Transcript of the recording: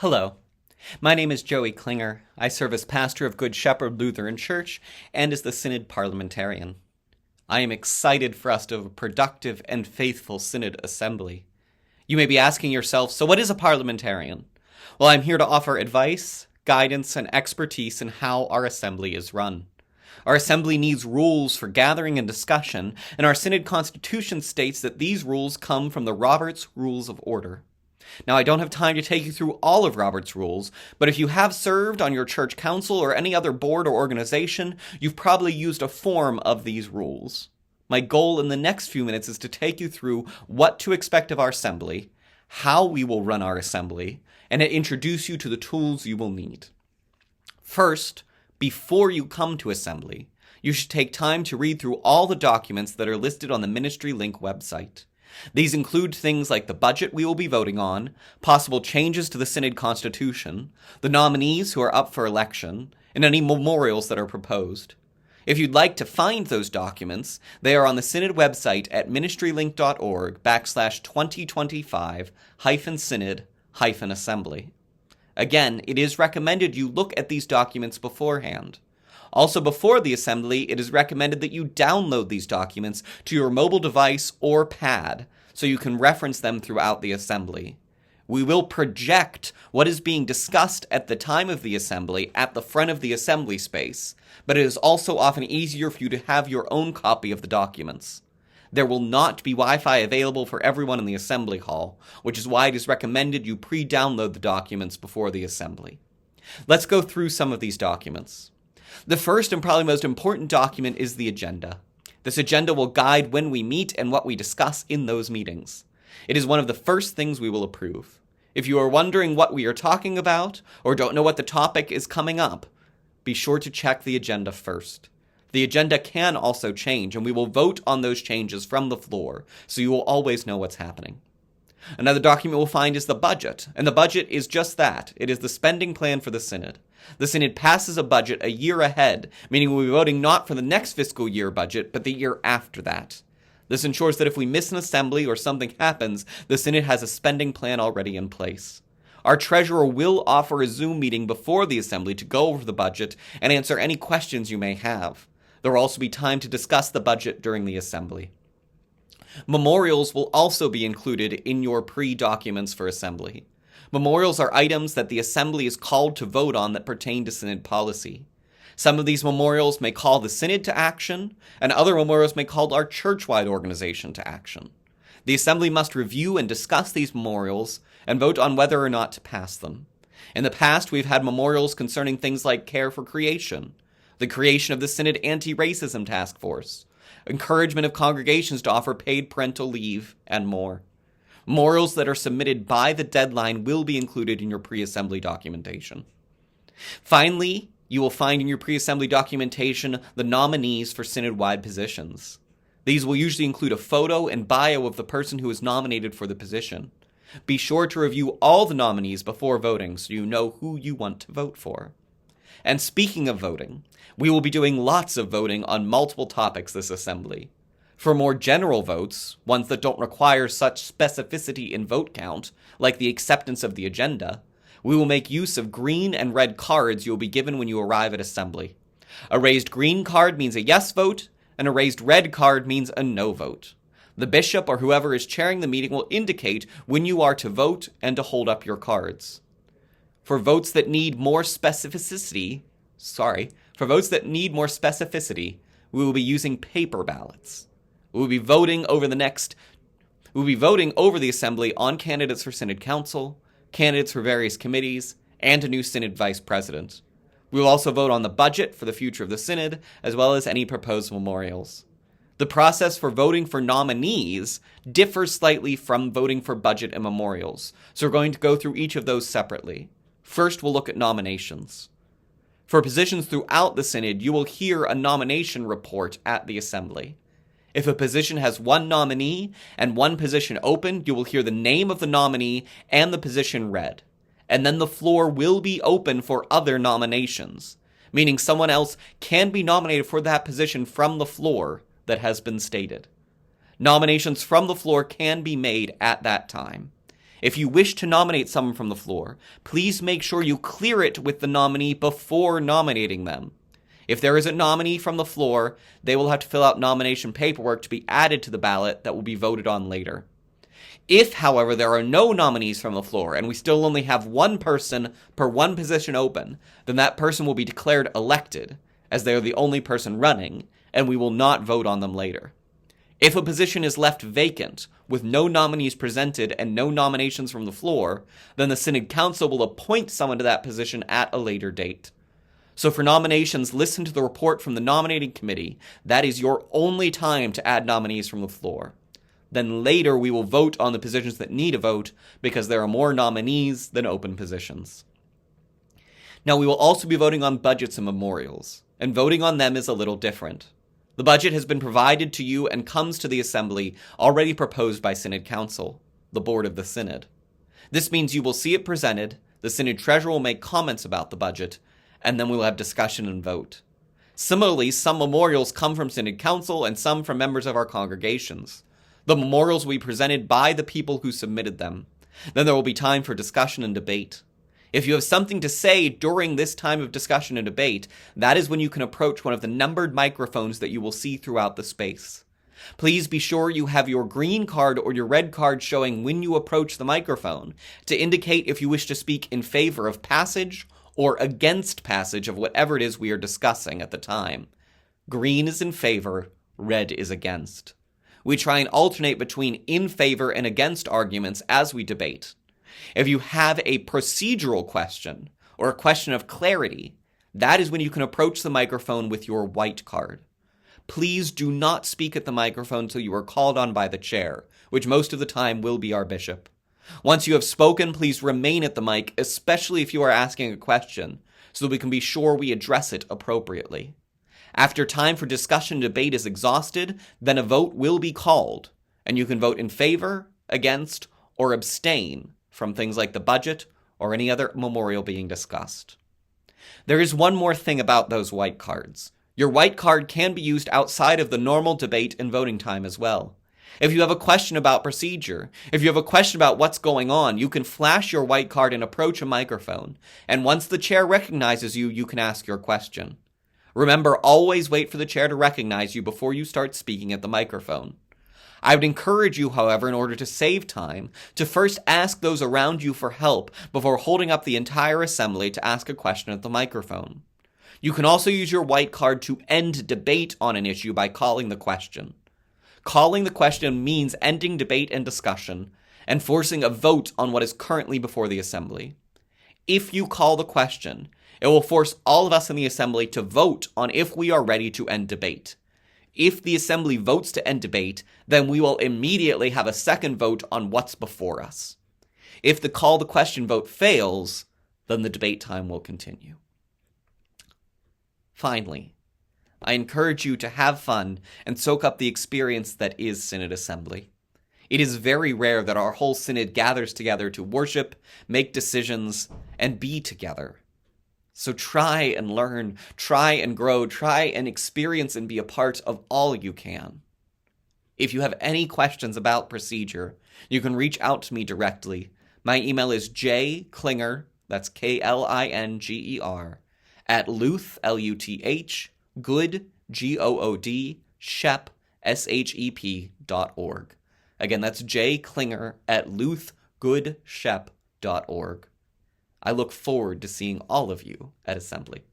Hello, my name is Joey Klinger. I serve as pastor of Good Shepherd Lutheran Church and as the Synod Parliamentarian. I am excited for us to have a productive and faithful Synod Assembly. You may be asking yourself, so what is a parliamentarian? Well, I'm here to offer advice, guidance, and expertise in how our assembly is run. Our assembly needs rules for gathering and discussion, and our Synod Constitution states that these rules come from the Robert's Rules of Order. Now, I don't have time to take you through all of Robert's rules, but if you have served on your church council or any other board or organization, you've probably used a form of these rules. My goal in the next few minutes is to take you through what to expect of our assembly, how we will run our assembly, and to introduce you to the tools you will need. First, before you come to assembly, you should take time to read through all the documents that are listed on the Ministry Link website. These include things like the budget we will be voting on, possible changes to the Synod Constitution, the nominees who are up for election, and any memorials that are proposed. If you'd like to find those documents, they are on the Synod website at ministrylink.org/2025-synod-assembly. Again, it is recommended you look at these documents beforehand. Also, before the assembly, it is recommended that you download these documents to your mobile device or pad so you can reference them throughout the assembly. We will project what is being discussed at the time of the assembly at the front of the assembly space, but it is also often easier for you to have your own copy of the documents. There will not be Wi-Fi available for everyone in the assembly hall, which is why it is recommended you pre-download the documents before the assembly. Let's go through some of these documents. The first and probably most important document is the agenda. This agenda will guide when we meet and what we discuss in those meetings. It is one of the first things we will approve. If you are wondering what we are talking about or don't know what the topic is coming up, be sure to check the agenda first. The agenda can also change, and we will vote on those changes from the floor, so you will always know what's happening. Another document we'll find is the budget, and the budget is just that. It is the spending plan for the Synod. The Synod passes a budget a year ahead, meaning we'll be voting not for the next fiscal year budget, but the year after that. This ensures that if we miss an assembly or something happens, the Synod has a spending plan already in place. Our treasurer will offer a Zoom meeting before the assembly to go over the budget and answer any questions you may have. There will also be time to discuss the budget during the assembly. Memorials will also be included in your pre-documents for assembly. Memorials are items that the assembly is called to vote on that pertain to Synod policy. Some of these memorials may call the Synod to action, and other memorials may call our church-wide organization to action. The assembly must review and discuss these memorials and vote on whether or not to pass them. In the past, we've had memorials concerning things like care for creation, the creation of the Synod Anti-Racism Task Force, encouragement of congregations to offer paid parental leave, and more. Memorials that are submitted by the deadline will be included in your pre-assembly documentation. Finally, you will find in your pre-assembly documentation the nominees for Synod-wide positions. These will usually include a photo and bio of the person who is nominated for the position. Be sure to review all the nominees before voting so you know who you want to vote for. And speaking of voting, we will be doing lots of voting on multiple topics this assembly. For more general votes, ones that don't require such specificity in vote count, like the acceptance of the agenda, we will make use of green and red cards you will be given when you arrive at assembly. A raised green card means a yes vote, and a raised red card means a no vote. The bishop or whoever is chairing the meeting will indicate when you are to vote and to hold up your cards. For votes that need more specificity, we will be using paper ballots. We will be voting over the assembly on candidates for Synod Council, candidates for various committees, and a new Synod Vice President. We will also vote on the budget for the future of the Synod, as well as any proposed memorials. The process for voting for nominees differs slightly from voting for budget and memorials, so we're going to go through each of those separately. First, we'll look at nominations. For positions throughout the Synod, you will hear a nomination report at the assembly. If a position has one nominee and one position open, you will hear the name of the nominee and the position read. And then the floor will be open for other nominations, meaning someone else can be nominated for that position from the floor that has been stated. Nominations from the floor can be made at that time. If you wish to nominate someone from the floor, please make sure you clear it with the nominee before nominating them. If there is a nominee from the floor, they will have to fill out nomination paperwork to be added to the ballot that will be voted on later. If, however, there are no nominees from the floor and we still only have one person per one position open, then that person will be declared elected, as they are the only person running, and we will not vote on them later. If a position is left vacant, with no nominees presented and no nominations from the floor, then the Synod Council will appoint someone to that position at a later date. So for nominations, listen to the report from the nominating committee. That is your only time to add nominees from the floor. Then later we will vote on the positions that need a vote because there are more nominees than open positions. Now we will also be voting on budgets and memorials, and voting on them is a little different. The budget has been provided to you and comes to the Assembly already proposed by Synod Council, the Board of the Synod. This means you will see it presented, the Synod Treasurer will make comments about the budget, and then we will have discussion and vote. Similarly, some memorials come from Synod Council and some from members of our congregations. The memorials will be presented by the people who submitted them. Then there will be time for discussion and debate. If you have something to say during this time of discussion and debate, that is when you can approach one of the numbered microphones that you will see throughout the space. Please be sure you have your green card or your red card showing when you approach the microphone to indicate if you wish to speak in favor of passage or against passage of whatever it is we are discussing at the time. Green is in favor, red is against. We try and alternate between in favor and against arguments as we debate. If you have a procedural question or a question of clarity, that is when you can approach the microphone with your white card. Please do not speak at the microphone until you are called on by the chair, which most of the time will be our bishop. Once you have spoken, please remain at the mic, especially if you are asking a question, so that we can be sure we address it appropriately. After time for discussion and debate is exhausted, then a vote will be called, and you can vote in favor, against, or abstain from things like the budget or any other memorial being discussed. There is one more thing about those white cards. Your white card can be used outside of the normal debate and voting time as well. If you have a question about procedure, if you have a question about what's going on, you can flash your white card and approach a microphone, and once the chair recognizes you, you can ask your question. Remember, always wait for the chair to recognize you before you start speaking at the microphone. I would encourage you, however, in order to save time, to first ask those around you for help before holding up the entire assembly to ask a question at the microphone. You can also use your white card to end debate on an issue by calling the question. Calling the question means ending debate and discussion and forcing a vote on what is currently before the assembly. If you call the question, it will force all of us in the assembly to vote on if we are ready to end debate. If the assembly votes to end debate, then we will immediately have a second vote on what's before us. If the call the question vote fails, then the debate time will continue. Finally, I encourage you to have fun and soak up the experience that is Synod Assembly. It is very rare that our whole synod gathers together to worship, make decisions, and be together. So try and learn, try and grow, try and experience and be a part of all you can. If you have any questions about procedure, you can reach out to me directly. My email is jklinger, that's Klinger, at luth, L-U-T-H, good, G-O-O-D, shep, S-H-E-P.org. Again, that's jklinger at luthgoodshep.org. I look forward to seeing all of you at Assembly.